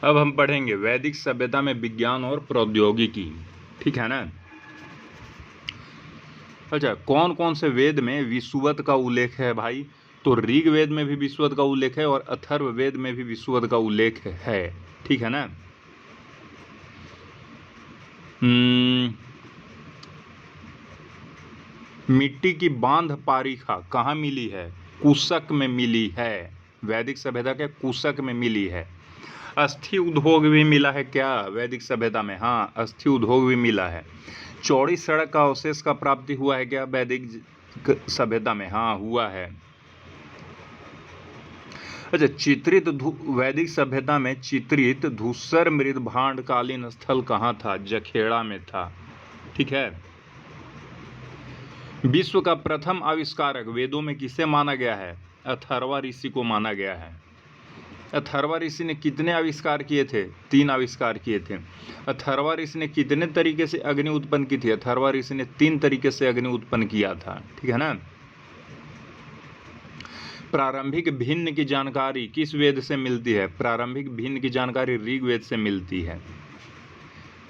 अब हम पढ़ेंगे वैदिक सभ्यता में विज्ञान और प्रौद्योगिकी, ठीक है ना। अच्छा, कौन कौन से वेद में विषुवत का उल्लेख है भाई? तो ऋग्वेद में भी विषुवत का उल्लेख है और अथर्ववेद में भी विषुवत का उल्लेख है, ठीक है ना। मिट्टी की बांध पारीखा कहाँ मिली है? कुशक में मिली है। वैदिक सभ्यता के कुशक में मिली है। अस्थि उद्योग भी मिला है क्या वैदिक सभ्यता में? हाँ, अस्थि उद्योग भी मिला है। चौड़ी सड़क का अवशेष का प्राप्ति हुआ है क्या वैदिक सभ्यता में? हाँ, हुआ है। अच्छा, चित्रित वैदिक सभ्यता में चित्रित धूसर मृदभांडकालीन स्थल कहाँ था? जखेड़ा में था, ठीक है। विश्व का प्रथम आविष्कारक वेदों में किसे माना गया है? अथर्वा ऋषि को माना गया है। अथर्वा ऋषि ने कितने आविष्कार किए थे? 3 आविष्कार किए थे। अथर्वा ऋषि ने कितने तरीके से अग्नि उत्पन्न की थी? अथर्वा ऋषि ने 3 तरीके से अग्नि उत्पन्न किया था, ठीक है ना। प्रारंभिक भिन्न की जानकारी किस वेद से मिलती है? प्रारंभिक भिन्न की जानकारी ऋग्वेद से मिलती है।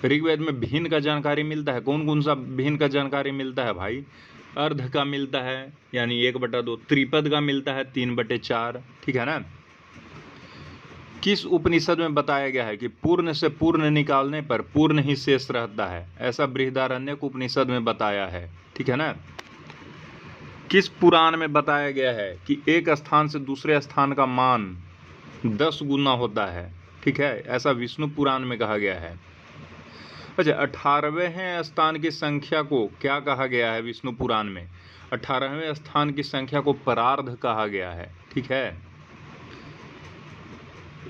ऋग्वेद में भिन्न का जानकारी मिलता है। कौन कौन सा भिन्न का जानकारी मिलता है भाई? अर्ध का मिलता है यानी 1/2, त्रिपद का मिलता है 3/4, ठीक है ना। किस उपनिषद में बताया गया है कि पूर्ण से पूर्ण निकालने पर पूर्ण ही शेष रहता है? ऐसा बृहदारण्यक उपनिषद में बताया है, ठीक है ना। किस पुराण में बताया गया है कि एक स्थान से दूसरे स्थान का मान 10 गुना होता है, ठीक है? ऐसा विष्णु पुराण में कहा गया है। अच्छा, 18वें स्थान की संख्या को क्या कहा गया है विष्णु पुराण में? 18वें स्थान की संख्या को परार्ध कहा गया है, ठीक है।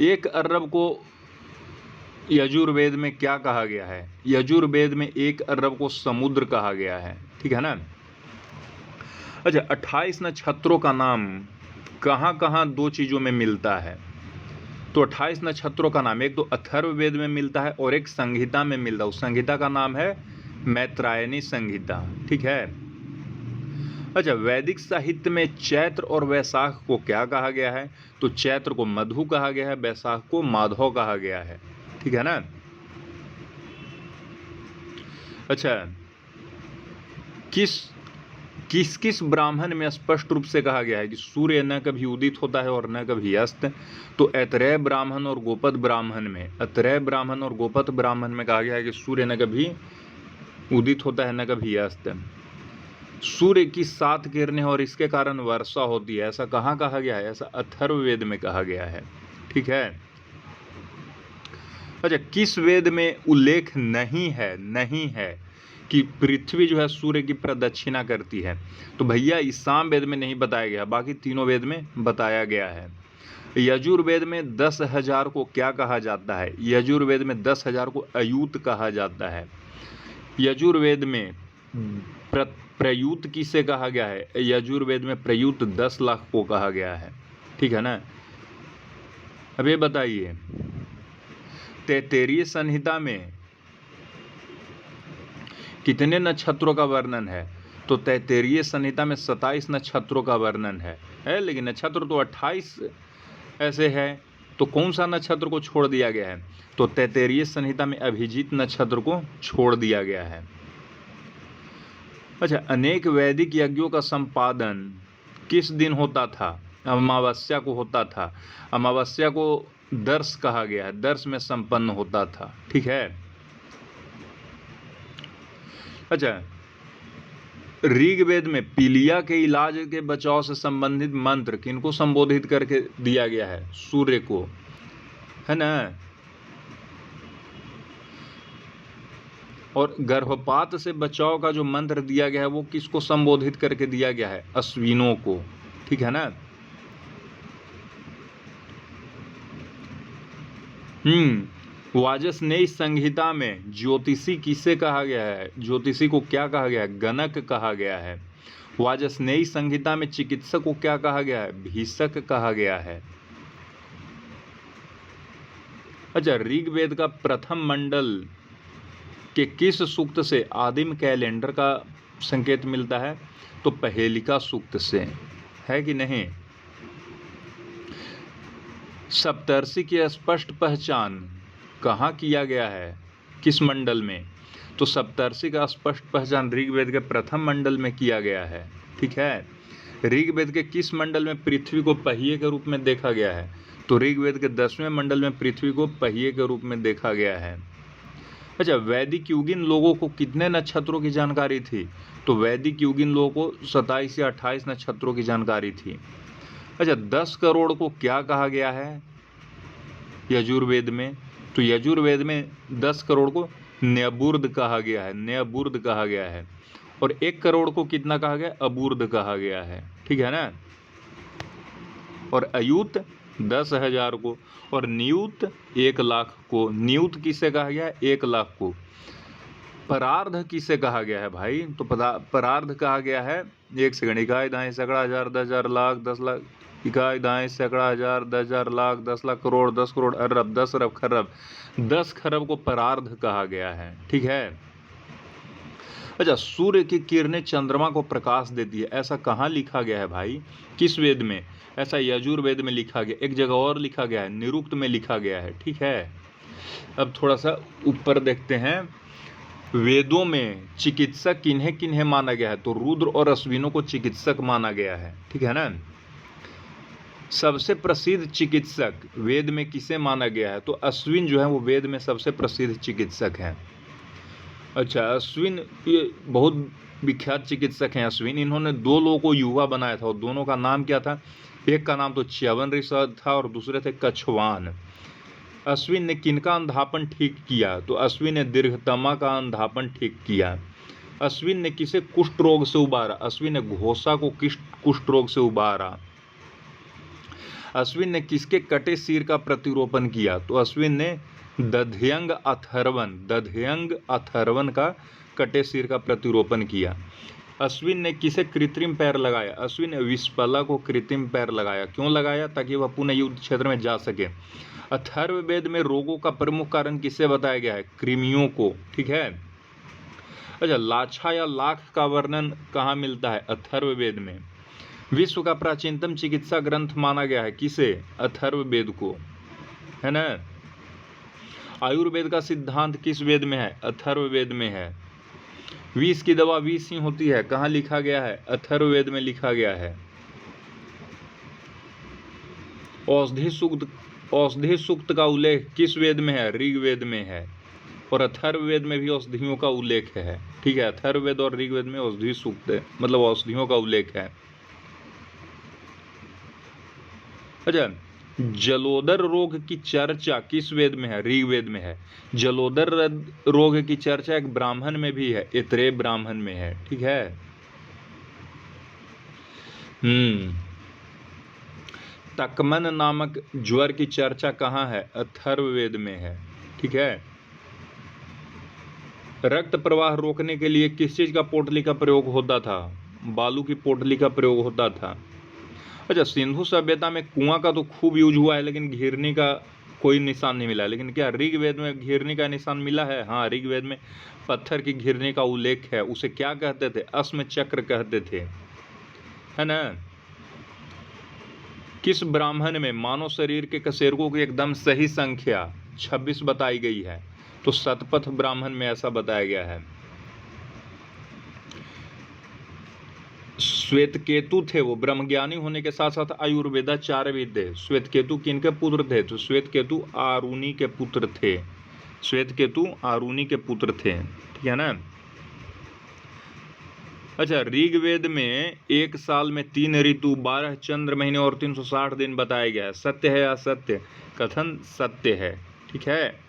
1 अरब को यजुर्वेद में क्या कहा गया है? यजुर्वेद में 1 अरब को समुद्र कहा गया है, ठीक है ना। अच्छा, 28 नक्षत्रों का नाम कहाँ कहाँ 2 चीज़ों में मिलता है? तो 28 नक्षत्रों का नाम एक तो अथर्ववेद में मिलता है और एक संहिता में मिलता है। उस संहिता का नाम है मैत्रायणी संहिता, ठीक है। अच्छा, वैदिक साहित्य में चैत्र और वैशाख को क्या कहा गया है? तो चैत्र को मधु कहा गया है, वैशाख को माधव कहा गया है, ठीक है ना। अच्छा, किस किस ब्राह्मण में स्पष्ट रूप से कहा गया है कि सूर्य न कभी उदित होता है और न कभी अस्त? तो ऐतरेय ब्राह्मण और गोपद ब्राह्मण में, ऐतरेय ब्राह्मण और गोपद ब्राह्मण में कहा गया है कि सूर्य न कभी उदित होता है न कभी अस्त। सूर्य की 7 किरणें और इसके कारण वर्षा होती है, ऐसा कहाँ कहा गया है? ऐसा अथर्ववेद में कहा गया है, ठीक है। अच्छा, किस वेद में उल्लेख नहीं है कि पृथ्वी जो है सूर्य की प्रदक्षिणा करती है? तो भैया इस साम वेद में नहीं बताया गया, बाकी तीनों वेद में बताया गया है। यजुर्वेद में 10,000 को क्या कहा जाता है? यजुर्वेद में 10,000 को अयूत कहा जाता है। यजुर्वेद में प्रयूत किसे कहा गया है? यजुर्वेद में प्रयूत 10 लाख को कहा गया है, ठीक है ना। अब ये बताइए, तैत्तिरीय संहिता में कितने नक्षत्रों का वर्णन है? तो तैत्तिरीय संहिता में 27 नक्षत्रों का वर्णन है, लेकिन नक्षत्र तो 28 ऐसे है, तो कौन सा नक्षत्र को छोड़ दिया गया है? तो तैत्तिरीय संहिता में अभिजीत नक्षत्र को छोड़ दिया गया है। अच्छा, अनेक वैदिक यज्ञों का संपादन किस दिन होता था? अमावस्या को होता था। अमावस्या को दर्श कहा गया है, दर्श में संपन्न होता था, ठीक है। अच्छा, ऋग्वेद में पीलिया के इलाज के बचाव से संबंधित मंत्र किनको संबोधित करके दिया गया है? सूर्य को, है ना। और गर्भपात से बचाव का जो मंत्र दिया गया है वो किसको संबोधित करके दिया गया है? अश्विनों को, ठीक है ना। वाजसनेयी संहिता में ज्योतिषी किसे कहा गया है? ज्योतिषी को क्या कहा गया है? गणक कहा गया है। वाजसनेयी संहिता में चिकित्सक को क्या कहा गया है? भीषक कहा गया है। अच्छा, ऋग्वेद का प्रथम मंडल के किस सूक्त से आदिम कैलेंडर का संकेत मिलता है? तो पहेलिका सूक्त से, है कि नहीं? सप्तर्षि की स्पष्ट पहचान कहाँ किया गया है, किस मंडल में? तो सप्तर्षि का स्पष्ट पहचान ऋग्वेद के प्रथम मंडल में किया गया है। ठीक है। ऋग्वेद के किस मंडल में पृथ्वी को पहिए के रूप में देखा गया है? तो ऋग्वेद के 10वें मंडल में पृथ्वी को पहिए के रूप में देखा गया है। अच्छा, वैदिक युगीन लोगों को कितने नक्षत्रों की जानकारी थी? तो वैदिक युगीन लोगों को 27 या 28 नक्षत्रों की जानकारी थी। अच्छा, 10 करोड़ को क्या कहा गया है यजुर्वेद में? तो यजुर्वेद में 10 करोड़ को न्यबुर्द कहा गया है, न्यबुर्द कहा गया है। और 1 करोड़ को कितना कहा गया? अबुर्द कहा गया है। ठीक है ना। और अयूत 10,000 को, और नियुत 1 लाख को। नियुत किसे कहा गया है? 1 लाख को। परार्ध किसे कहा गया है भाई? तो परार्ध कहा गया है, 1 सेकंड, इकाई दाएं सैकड़ा हजार 10,000 लाख 10 लाख, इकाई दाएं सैकड़ा हजार 10,000 लाख 10 लाख करोड़ 10 करोड़ अरब 10 अरब खरब, 10 खरब को परार्ध कहा गया है। ठीक है। अच्छा, सूर्य की किरणें चंद्रमा को प्रकाश देती है, ऐसा कहाँ लिखा गया है भाई, किस वेद में? ऐसा यजुर्वेद में लिखा गया। एक जगह और लिखा गया है, निरुक्त में लिखा गया है। ठीक है। अब थोड़ा सा ऊपर देखते हैं, वेदों में चिकित्सक किन्हें किन्हें माना गया है? तो रुद्र और अश्विनों को चिकित्सक माना गया है। ठीक है ना। सबसे प्रसिद्ध चिकित्सक वेद में किसे माना गया है? तो अश्विन जो है वो वेद में सबसे प्रसिद्ध चिकित्सक हैं। अच्छा, अश्विन ये बहुत विख्यात चिकित्सक हैं अश्विन। इन्होंने 2 लोगों को युवा बनाया था, और दोनों का नाम क्या था? एक का नाम तो च्यवन ऋषि था और दूसरे थे कछवान। अश्विन ने किनका अंधापन ठीक किया? तो अश्विन ने दीर्घतमा का अंधापन ठीक किया। अश्विन ने किसे कुष्ठ रोग से उबारा? अश्विन ने घोषा को कुष्ठ रोग से उबारा। अश्विन ने किसके कटे सिर का प्रतिरोपण किया? तो अश्विन ने दध्यंग अथर्वन का कटे सिर का प्रतिरोपण किया। अश्विन ने किसे कृत्रिम पैर लगाया? अश्विन ने विस्पला को कृत्रिम पैर लगाया। क्यों लगाया? ताकि वह पुनः युद्ध क्षेत्र में जा सके। अथर्ववेद में रोगों का प्रमुख कारण किसे बताया गया है? कृमियों को। ठीक है। अच्छा, लाछा या लाख का वर्णन कहाँ मिलता है? अथर्ववेद में। विश्व का प्राचीनतम चिकित्सा ग्रंथ माना गया है किसे? अथर्ववेद को, है ना। आयुर्वेद का सिद्धांत किस वेद में है? अथर्ववेद में है। विष की दवा विष ही होती है, कहाँ लिखा गया है? अथर्ववेद में लिखा गया है। औषधि सूक्त का उल्लेख किस वेद में है? ऋग्वेद में है। और अथर्ववेद में भी औषधियों का उल्लेख है। ठीक है। अथर्ववेद और ऋग्वेद में औषधि सूक्त मतलब औषधियों का उल्लेख है। अच्छा, जलोदर रोग की चर्चा किस वेद में है? ऋग्वेद में है। जलोदर रोग की चर्चा एक ब्राह्मण में भी है, ऐतरेय ब्राह्मण में है। ठीक है। तकमन नामक ज्वर की चर्चा कहाँ है? अथर्ववेद में है। ठीक है। रक्त प्रवाह रोकने के लिए किस चीज का पोटली का प्रयोग होता था? बालू की पोटली का प्रयोग होता था। अच्छा, सिंधु सभ्यता में कुआं का तो खूब यूज हुआ है, लेकिन घिरनी का कोई निशान नहीं मिला। लेकिन क्या ऋग्वेद में घिरनी का निशान मिला है? हाँ, ऋग्वेद में पत्थर की घिरनी का उल्लेख है। उसे क्या कहते थे? अस्म चक्र कहते थे, है ना। किस ब्राह्मण में मानव शरीर के कशेरुकों की एकदम सही संख्या 26 बताई गई है? तो शतपथ ब्राह्मण में ऐसा बताया गया है। श्वेतकेतु थे, वो ब्रह्मज्ञानी होने के साथ साथ आयुर्वेदाचार्य थे। श्वेतकेतु किनके पुत्र थे? तो श्वेतकेतु आरुणि के पुत्र थे। श्वेतकेतु आरुणि के पुत्र थे। ठीक है ना। अच्छा, ऋग्वेद में एक साल में 3 ऋतु, 12 चंद्र महीने और 360 दिन बताया गया है। सत्य है या असत्य? कथन सत्य है। ठीक है।